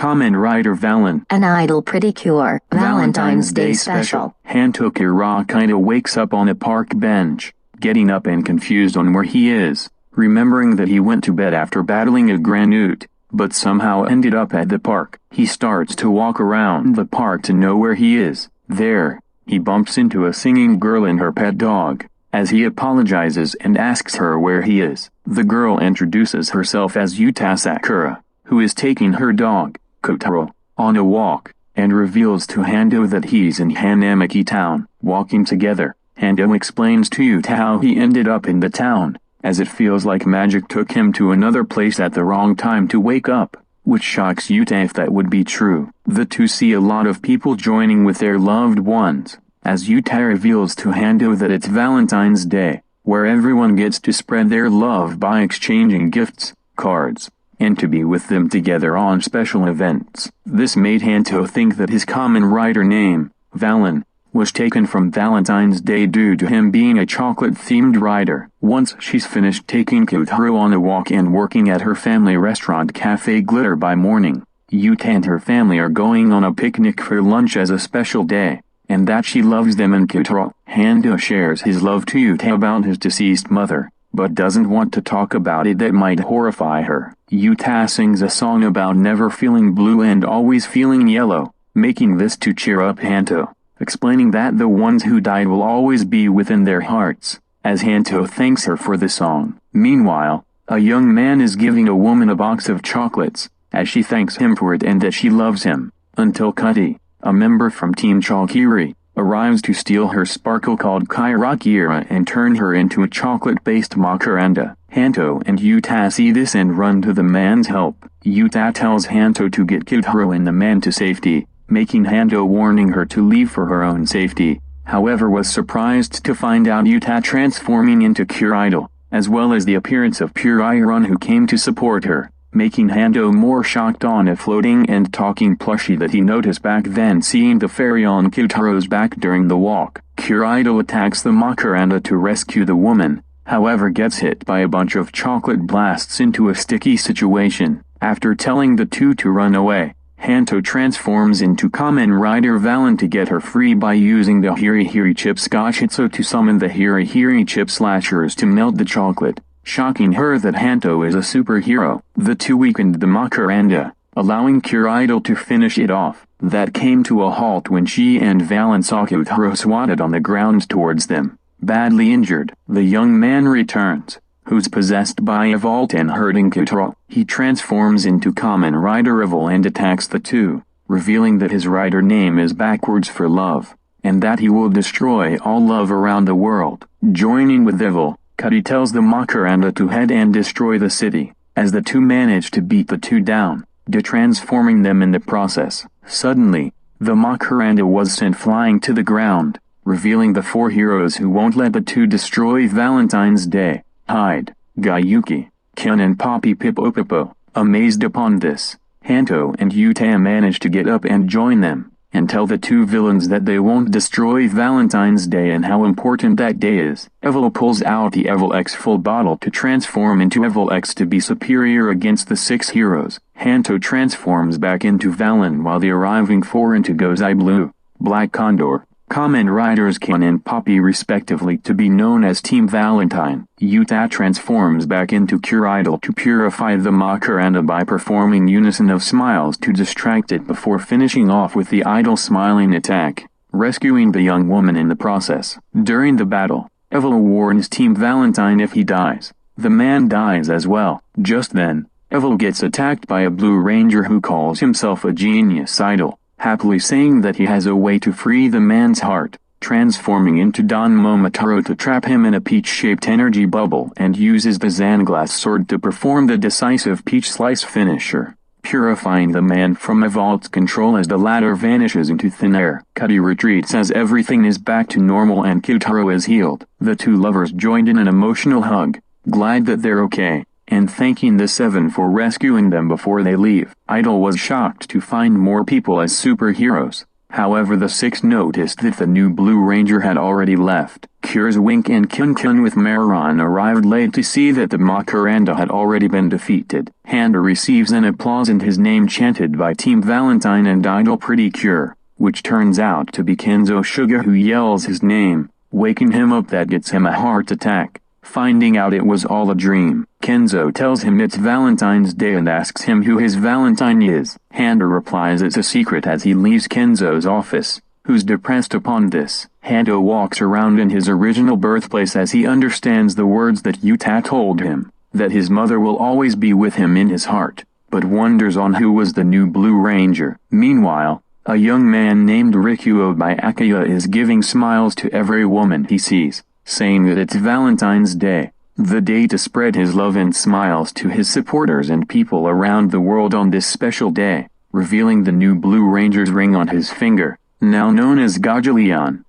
Kamen Rider Valen. An idol Precure. Valentine's Day special. Hanto Kirakita wakes up on a park bench, getting up and confused on where he is, remembering that he went to bed after battling a granite, but somehow ended up at the park. He starts to walk around the park to know where he is. There, he bumps into a singing girl and her pet dog. As he apologizes and asks her where he is, the girl introduces herself as Yuta Sakura, who is taking her dog, Kotaro, on a walk, and reveals to Hando that he's in Hanamaki town. Walking together, Hando explains to Yuta how he ended up in the town, as it feels like magic took him to another place at the wrong time to wake up, which shocks Yuta if that would be true. The two see a lot of people joining with their loved ones, as Yuta reveals to Hando that it's Valentine's Day, where everyone gets to spread their love by exchanging gifts, cards, and to be with them together on special events. This made Hando think that his Kamen Rider name, Valen, was taken from Valentine's Day due to him being a chocolate-themed rider. Once she's finished taking Kotaro on a walk and working at her family restaurant Cafe Glitter by morning, Yuta and her family are going on a picnic for lunch as a special day, and that she loves them and Kotaro. Hando shares his love to Yuta about his deceased mother, but doesn't want to talk about it, that might horrify her. Yuta sings a song about never feeling blue and always feeling yellow, making this to cheer up Hando, explaining that the ones who died will always be within their hearts, as Hando thanks her for the song. Meanwhile, a young man is giving a woman a box of chocolates, as she thanks him for it and that she loves him, until Cuddy, a member from Team Chalkiri, arrives to steal her sparkle called Kirakira and turn her into a chocolate-based macaranda. Hando and Yuta see this and run to the man's help. Yuta tells Hando to get Kotaro and the man to safety, making Hando warning her to leave for her own safety, however was surprised to find out Yuta transforming into Pure Idol, as well as the appearance of Pure Iron who came to support her, making Hando more shocked on a floating and talking plushie that he noticed back then, seeing the fairy on Kotaro's back during the walk. Pure Idol attacks the macaranda to rescue the woman, however gets hit by a bunch of chocolate blasts into a sticky situation. After telling the two to run away, Hando transforms into Kamen Rider Valen to get her free by using the Hiri Hiri Chip Scotchitsu to summon the Hiri Hiri Chip Slashers to melt the chocolate, shocking her that Hando is a superhero. The two weakened the macaranda, allowing Pure Idol to finish it off. That came to a halt when she and Valen saw Kotaro swatted on the ground towards them, badly injured. The young man returns, who's possessed by a vault and hurting Kotaro. He transforms into Kamen Rider Valen and attacks the two, revealing that his rider name is backwards for love, and that he will destroy all love around the world. Joining with Valen, Cuddy tells the macaranda to head and destroy the city, as the two manage to beat the two down, de-transforming them in the process. Suddenly, the macaranda was sent flying to the ground, revealing the four heroes who won't let the two destroy Valentine's Day: Hyde, Gayuki, Ken and Poppy Pipopipo. Amazed upon this, Hando and Yuta manage to get up and join them, and tell the two villains that they won't destroy Valentine's Day and how important that day is. Evil pulls out the Evil X full bottle to transform into Evil X to be superior against the six heroes. Hando transforms back into Valen while the arriving four into Gozai Blue, Black Condor, Kamen Riders Ken and Poppy respectively to be known as Team Valentine. Yuta transforms back into Pure Idol to purify the macaranda by performing unison of smiles to distract it before finishing off with the idol smiling attack, rescuing the young woman in the process. During the battle, Evil warns Team Valentine if he dies, the man dies as well. Just then, Evil gets attacked by a Blue Ranger who calls himself a genius idol, happily saying that he has a way to free the man's heart, transforming into Don Momotaro to trap him in a peach-shaped energy bubble and uses the Zanglass sword to perform the decisive peach slice finisher, purifying the man from Evolved's control as the latter vanishes into thin air. Cuddy retreats as everything is back to normal and Kotaro is healed. The two lovers joined in an emotional hug, glad that they're okay, and thanking the seven for rescuing them before they leave. Idol was shocked to find more people as superheroes. However, the six noticed that the new Blue Ranger had already left, Cure's Wink and Kun with Maron arrived late to see that the Macaranda had already been defeated. Handa receives an applause and his name chanted by Team Valentine and Idol Precure, which turns out to be Kenzo Suga who yells his name, waking him up. That gets him a heart attack. Finding out it was all a dream, Kenzo tells him it's Valentine's Day and asks him who his Valentine is. Handa replies it's a secret as he leaves Kenzo's office, who's depressed upon this. Handa walks around in his original birthplace as he understands the words that Yuta told him, that his mother will always be with him in his heart, but wonders on who was the new Blue Ranger. Meanwhile, a young man named Rikuo by Akaya is giving smiles to every woman he sees, saying that it's Valentine's Day, the day to spread his love and smiles to his supporters and people around the world on this special day, revealing the new Blue Ranger's ring on his finger, now known as Gajaleon.